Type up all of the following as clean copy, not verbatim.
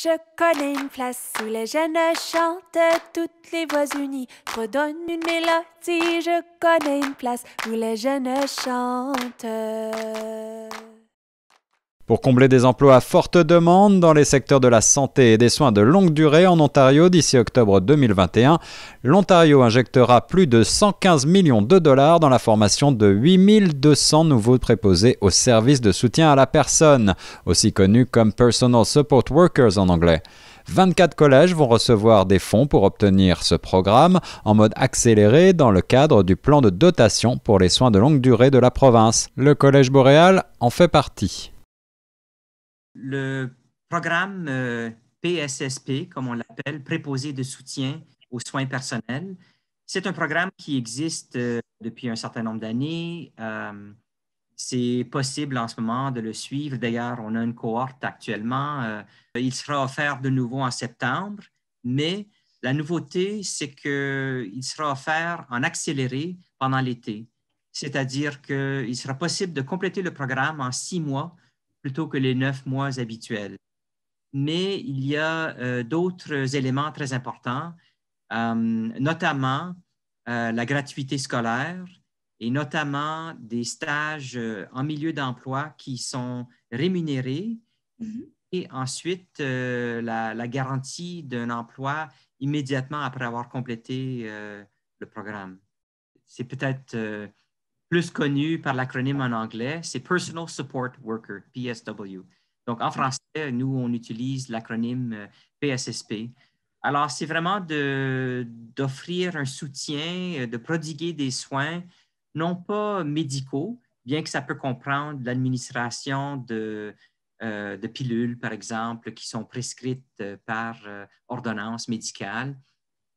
Je connais une place où les jeunes chantent toutes les voix unies, redonnent une mélodie. Je connais une place où les jeunes chantent. Pour combler des emplois à forte demande dans les secteurs de la santé et des soins de longue durée en Ontario d'ici octobre 2021, l'Ontario injectera plus de 115 millions de dollars dans la formation de 8200 nouveaux préposés aux services de soutien à la personne, aussi connus comme Personal Support Workers en anglais. 24 collèges vont recevoir des fonds pour obtenir ce programme en mode accéléré dans le cadre du plan de dotation pour les soins de longue durée de la province. Le Collège Boréal en fait partie. Le programme PSSP, comme on l'appelle, préposé de soutien aux soins personnels, c'est un programme qui existe depuis un certain nombre d'années. C'est possible en ce moment de le suivre. D'ailleurs, on a une cohorte actuellement. Il sera offert de nouveau en septembre, mais la nouveauté, c'est qu'il sera offert en accéléré pendant l'été. C'est-à-dire qu'il sera possible de compléter le programme en 6 mois plutôt que les 9 mois habituels. Mais il y a d'autres éléments très importants, notamment la gratuité scolaire et notamment des stages en milieu d'emploi qui sont rémunérés et ensuite la garantie d'un emploi immédiatement après avoir complété le programme. C'est peut-être plus connu par l'acronyme en anglais, c'est Personal Support Worker, PSW. Donc, en français, nous, on utilise l'acronyme PSSP. Alors, c'est vraiment d'offrir un soutien, de prodiguer des soins, non pas médicaux, bien que ça peut comprendre l'administration de pilules, par exemple, qui sont prescrites par ordonnance médicale,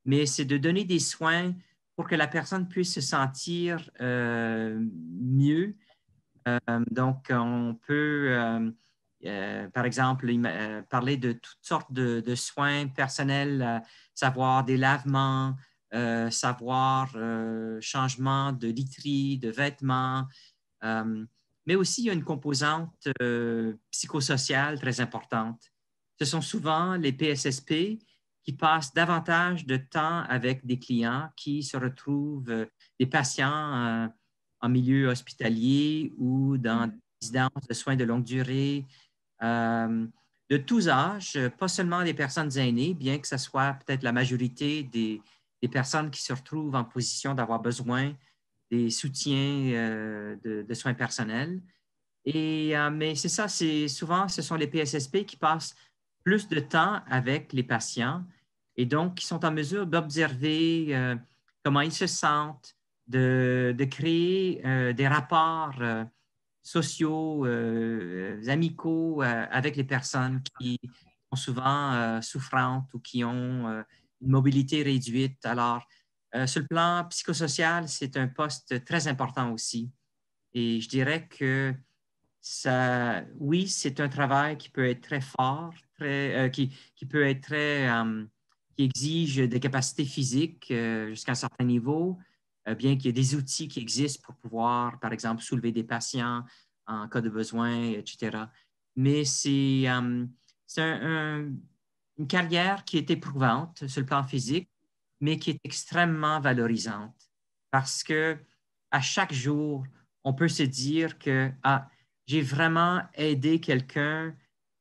mais c'est de donner des soins pour que la personne puisse se sentir mieux. Donc, on peut, par exemple, parler de toutes sortes de soins personnels, savoir des lavements, savoir changement de literie, de vêtements, mais aussi il y a une composante psychosociale très importante. Ce sont souvent les PSSP qui passent davantage de temps avec des clients qui se retrouvent, des patients en milieu hospitalier ou dans des résidences de soins de longue durée, de tous âges, pas seulement des personnes aînées, bien que ce soit peut-être la majorité des personnes qui se retrouvent en position d'avoir besoin des soutiens de soins personnels. Mais c'est ça, souvent, ce sont les PSSP qui passent plus de temps avec les patients et donc qui sont en mesure d'observer comment ils se sentent, de créer des rapports sociaux, amicaux avec les personnes qui sont souvent souffrantes ou qui ont une mobilité réduite. Alors, sur le plan psychosocial, c'est un poste très important aussi. Et je dirais que oui, c'est un travail qui peut être très fort, qui peut être qui exige des capacités physiques jusqu'à un certain niveau, bien qu'il y ait des outils qui existent pour pouvoir, par exemple, soulever des patients en cas de besoin, etc. Mais c'est une carrière qui est éprouvante sur le plan physique, mais qui est extrêmement valorisante parce que à chaque jour, on peut se dire que j'ai vraiment aidé quelqu'un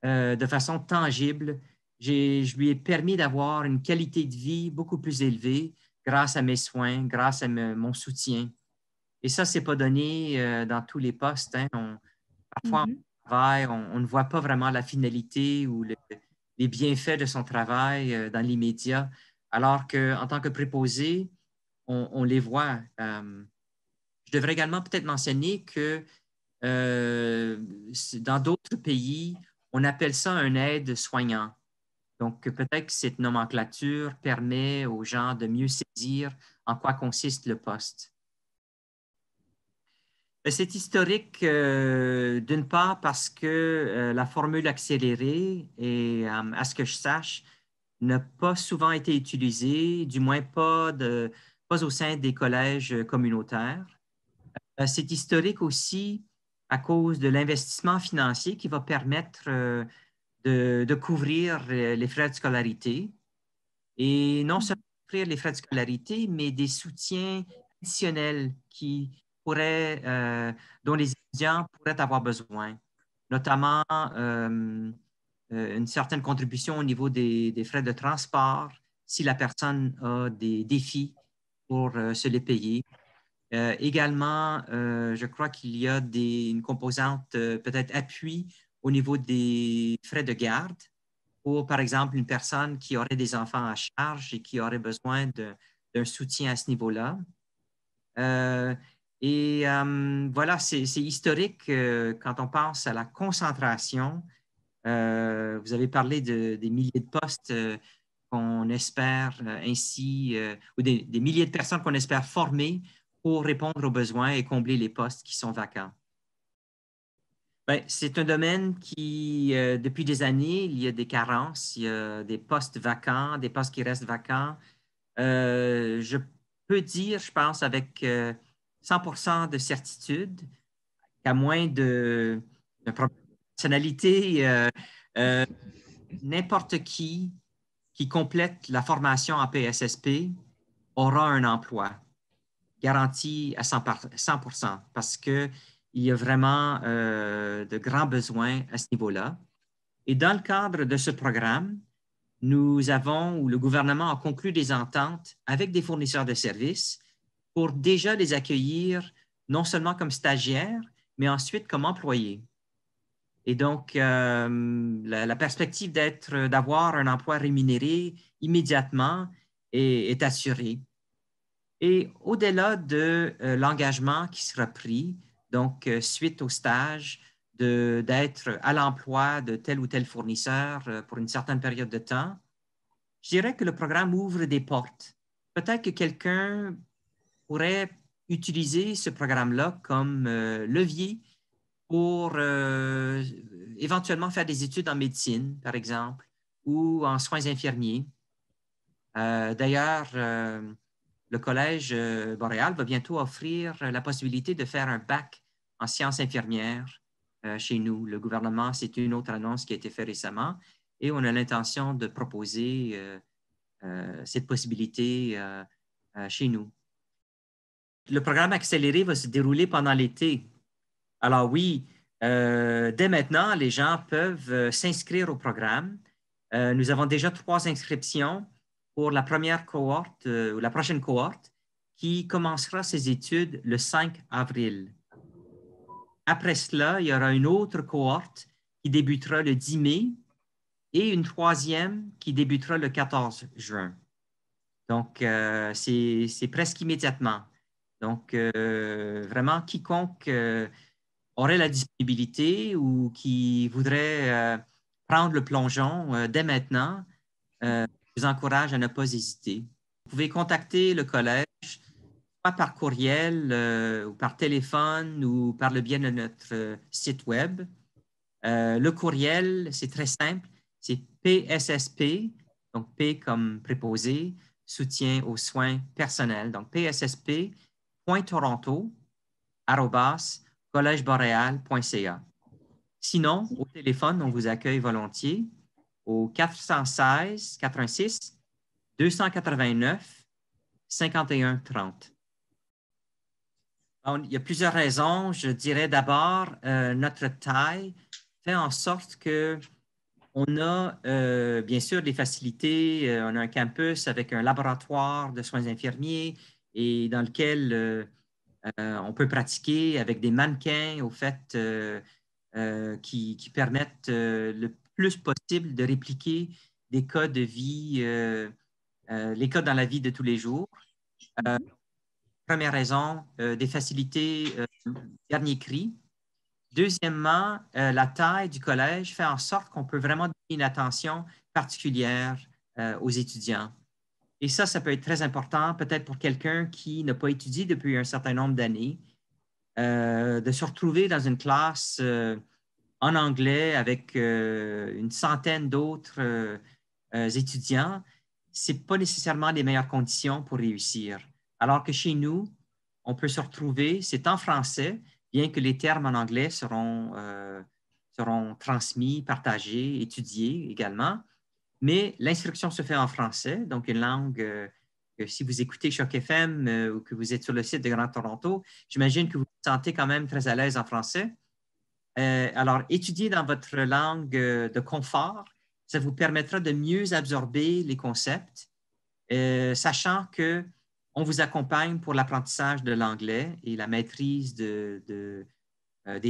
de façon tangible. Je lui ai permis d'avoir une qualité de vie beaucoup plus élevée grâce à mes soins, grâce à mon soutien. Et ça, ce n'est pas donné dans tous les postes. Hein. Parfois, on travaille, on ne voit pas vraiment la finalité ou les bienfaits de son travail dans l'immédiat, alors qu'en tant que préposé, on les voit. Je devrais également peut-être mentionner que dans d'autres pays, on appelle ça un aide-soignant. Donc, peut-être que cette nomenclature permet aux gens de mieux saisir en quoi consiste le poste. C'est historique, d'une part, parce que la formule accélérée, et à ce que je sache, n'a pas souvent été utilisée, du moins pas au sein des collèges communautaires. C'est historique aussi à cause de l'investissement financier qui va permettre de couvrir les frais de scolarité. Et non seulement couvrir les frais de scolarité, mais des soutiens additionnels dont les étudiants pourraient avoir besoin, notamment une certaine contribution au niveau des frais de transport si la personne a des défis pour se les payer. Également, je crois qu'il y a une composante peut-être appui au niveau des frais de garde pour, par exemple, une personne qui aurait des enfants à charge et qui aurait besoin d'un soutien à ce niveau-là. Euh, voilà, c'est historique quand on pense à la concentration. Vous avez parlé des milliers de postes qu'on espère ainsi, ou des milliers de personnes qu'on espère former pour répondre aux besoins et combler les postes qui sont vacants. Ben, c'est un domaine qui, depuis des années, il y a des carences, il y a des postes vacants, des postes qui restent vacants. Je peux dire, je pense, avec 100% de certitude, qu'à moins d'un problème de personnalité, euh, n'importe qui complète la formation en PSSP aura un emploi garanti à 100% parce qu'il y a vraiment de grands besoins à ce niveau-là. Et dans le cadre de ce programme, le gouvernement a conclu des ententes avec des fournisseurs de services pour déjà les accueillir non seulement comme stagiaires, mais ensuite comme employés. Et donc, la perspective d'avoir un emploi rémunéré immédiatement est assurée. Et au-delà de l'engagement qui sera pris, donc suite au stage, d'être à l'emploi de tel ou tel fournisseur pour une certaine période de temps, je dirais que le programme ouvre des portes. Peut-être que quelqu'un pourrait utiliser ce programme-là comme levier pour éventuellement faire des études en médecine, par exemple, ou en soins infirmiers. D'ailleurs, le Collège Boréal va bientôt offrir la possibilité de faire un bac en sciences infirmières chez nous. Le gouvernement, c'est une autre annonce qui a été faite récemment et on a l'intention de proposer cette possibilité chez nous. Le programme accéléré va se dérouler pendant l'été. Alors oui, dès maintenant, les gens peuvent s'inscrire au programme. Nous avons déjà 3 inscriptions pour la première cohorte ou la prochaine cohorte qui commencera ses études le 5 avril. Après cela, il y aura une autre cohorte qui débutera le 10 mai et une troisième qui débutera le 14 juin. Donc, c'est presque immédiatement. Donc, vraiment, quiconque aurait la disponibilité ou qui voudrait prendre le plongeon dès maintenant, je vous encourage à ne pas hésiter. Vous pouvez contacter le collège, soit par courriel ou par téléphone ou par le biais de notre site web. Le courriel, c'est très simple, c'est PSSP, donc P comme préposé, soutien aux soins personnels, donc pssp.toronto@collegeboreal.ca. Sinon, au téléphone, on vous accueille volontiers au 416 86 289 51 30. Il y a plusieurs raisons. Je dirais d'abord, notre taille fait en sorte que on a bien sûr des facilités. On a un campus avec un laboratoire de soins infirmiers et dans lequel on peut pratiquer avec des mannequins au fait qui permettent le plus possible de répliquer des cas de vie, les cas dans la vie de tous les jours. Première raison, des facilités dernier cri. Deuxièmement, la taille du collège fait en sorte qu'on peut vraiment donner une attention particulière aux étudiants. Et ça peut être très important, peut-être pour quelqu'un qui n'a pas étudié depuis un certain nombre d'années, de se retrouver dans une classe en anglais avec une centaine d'autres étudiants. Ce n'est pas nécessairement les meilleures conditions pour réussir. Alors que chez nous, on peut se retrouver, c'est en français, bien que les termes en anglais seront seront transmis, partagés, étudiés également. Mais l'instruction se fait en français, donc une langue que si vous écoutez Choc FM ou que vous êtes sur le site de Grand Toronto, j'imagine que vous vous sentez quand même très à l'aise en français. Alors, étudier dans votre langue de confort, ça vous permettra de mieux absorber les concepts, sachant qu'on vous accompagne pour l'apprentissage de l'anglais et la maîtrise des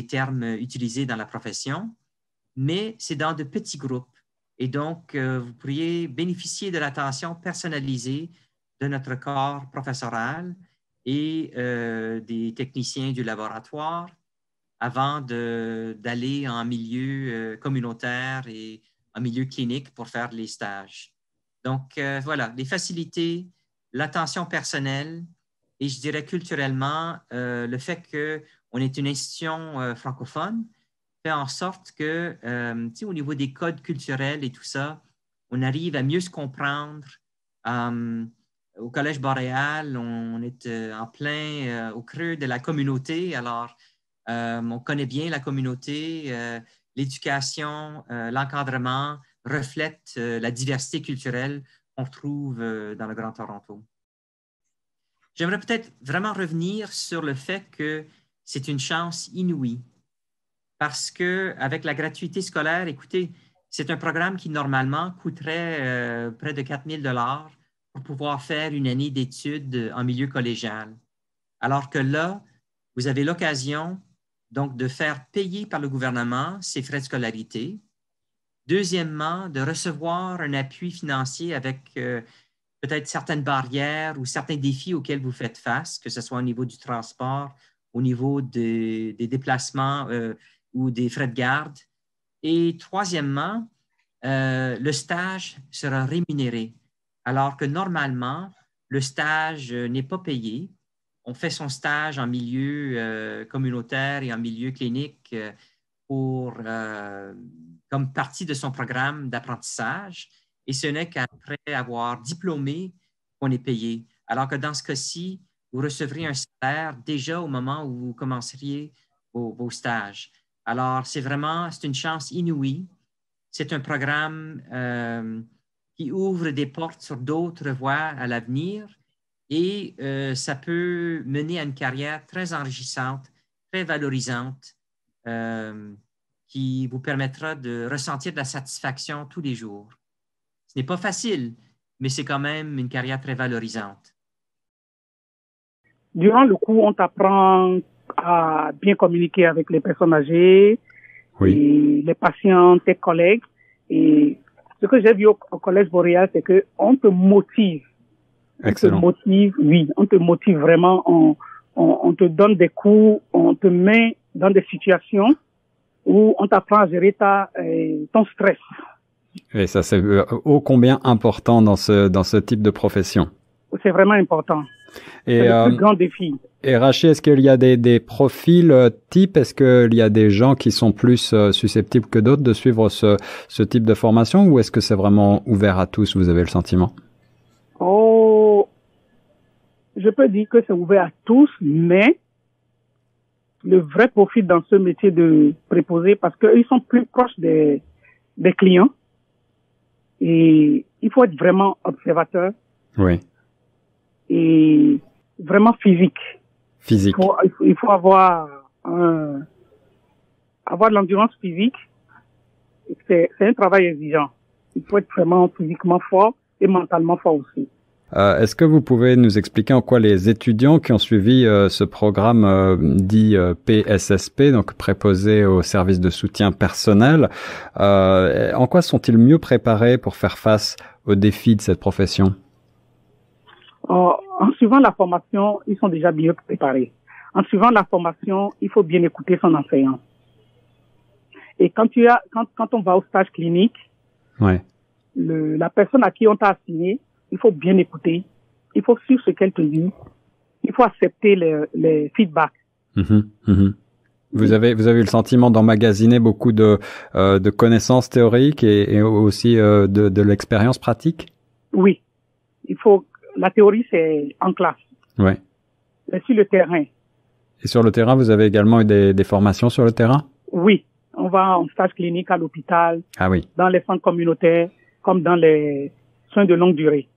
termes utilisés dans la profession, mais c'est dans de petits groupes. Et donc, vous pourriez bénéficier de l'attention personnalisée de notre corps professoral et des techniciens du laboratoire avant d'aller en milieu communautaire et en milieu clinique pour faire les stages. Donc, voilà, les facilités, l'attention personnelle et je dirais culturellement, le fait qu'on est une institution francophone fait en sorte que, au niveau des codes culturels et tout ça, on arrive à mieux se comprendre. Au Collège Boréal, on est en plein au creux de la communauté. Alors, on connaît bien la communauté. L'éducation, l'encadrement reflètent la diversité culturelle qu'on trouve dans le Grand Toronto. J'aimerais peut-être vraiment revenir sur le fait que c'est une chance inouïe parce qu'avec la gratuité scolaire, écoutez, c'est un programme qui normalement coûterait près de 4 000 $ pour pouvoir faire une année d'études en milieu collégial. Alors que là, vous avez l'occasion donc de faire payer par le gouvernement ces frais de scolarité. Deuxièmement, de recevoir un appui financier avec peut-être certaines barrières ou certains défis auxquels vous faites face, que ce soit au niveau du transport, au niveau des déplacements ou des frais de garde. Et troisièmement, le stage sera rémunéré, alors que normalement, le stage n'est pas payé. On fait son stage en milieu communautaire et en milieu clinique comme partie de son programme d'apprentissage. Et ce n'est qu'après avoir diplômé qu'on est payé. Alors que dans ce cas-ci, vous recevrez un salaire déjà au moment où vous commenceriez vos stages. Alors, c'est une chance inouïe. C'est un programme qui ouvre des portes sur d'autres voies à l'avenir et ça peut mener à une carrière très enrichissante, très valorisante, qui vous permettra de ressentir de la satisfaction tous les jours. Ce n'est pas facile, mais c'est quand même une carrière très valorisante. Durant le cours, on t'apprend à bien communiquer avec les personnes âgées, oui, et les patients, tes collègues. Et ce que j'ai vu au Collège Boréal, c'est qu'on te motive. Excellent. On te motive vraiment. On te donne des cours, on te met dans des situations où on t'apprend à gérer ton stress. Et ça, c'est ô combien important dans ce type de profession. C'est vraiment important. Et, c'est le plus grand défi. Et Rachid, est-ce qu'il y a des profils types? Est-ce qu'il y a des gens qui sont plus susceptibles que d'autres de suivre ce type de formation ou est-ce que c'est vraiment ouvert à tous, vous avez le sentiment? Oh, je peux dire que c'est ouvert à tous, mais le vrai profil dans ce métier de préposé, parce qu'ils sont plus proches des clients et il faut être vraiment observateur. Oui. Et vraiment physique. Physique. Il faut avoir de l'endurance physique. C'est un travail exigeant. Il faut être vraiment physiquement fort et mentalement fort aussi. Est-ce que vous pouvez nous expliquer en quoi les étudiants qui ont suivi ce programme dit PSSP, donc préposé au service de soutien personnel, en quoi sont-ils mieux préparés pour faire face aux défis de cette profession? En suivant la formation, ils sont déjà mieux préparés. En suivant la formation, il faut bien écouter son enseignant. Et quand on va au stage clinique, ouais, la personne à qui on t'a assigné, il faut bien écouter. Il faut suivre ce qu'elle te dit. Il faut accepter les feedbacks. Vous avez eu le sentiment d'emmagasiner beaucoup de connaissances théoriques et aussi de l'expérience pratique? Oui. La théorie, c'est en classe. Ouais. Mais sur le terrain. Et sur le terrain, vous avez également eu des formations sur le terrain? Oui. on va en stage clinique à l'hôpital, Ah oui. dans les centres communautaires, comme dans les soins de longue durée.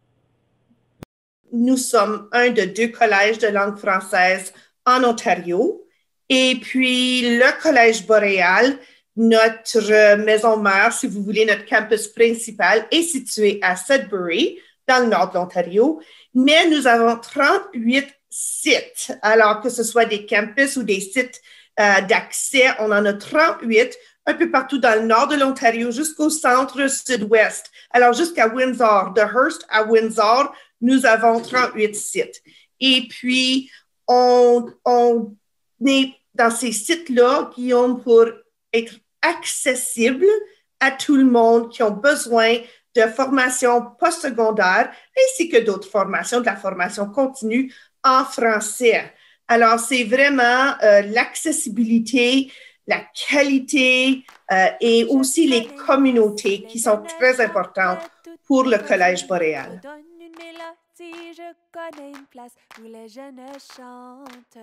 Nous sommes un de 2 collèges de langue française en Ontario. Et puis, le Collège Boréal, notre maison mère, si vous voulez, notre campus principal, est situé à Sudbury, dans le nord de l'Ontario. Mais nous avons 38 sites. Alors, que ce soit des campus ou des sites d'accès, on en a 38 un peu partout dans le nord de l'Ontario jusqu'au centre-sud-ouest. Alors, jusqu'à Windsor, de Hearst à Windsor, nous avons 38 sites. Et puis, on est dans ces sites-là, Guillaume, pour être accessible à tout le monde qui ont besoin de formation postsecondaire ainsi que d'autres formations, de la formation continue en français. Alors, c'est vraiment l'accessibilité, la qualité et aussi les communautés qui sont très importantes pour le Collège Boréal. Je connais une place où les jeunes chantent.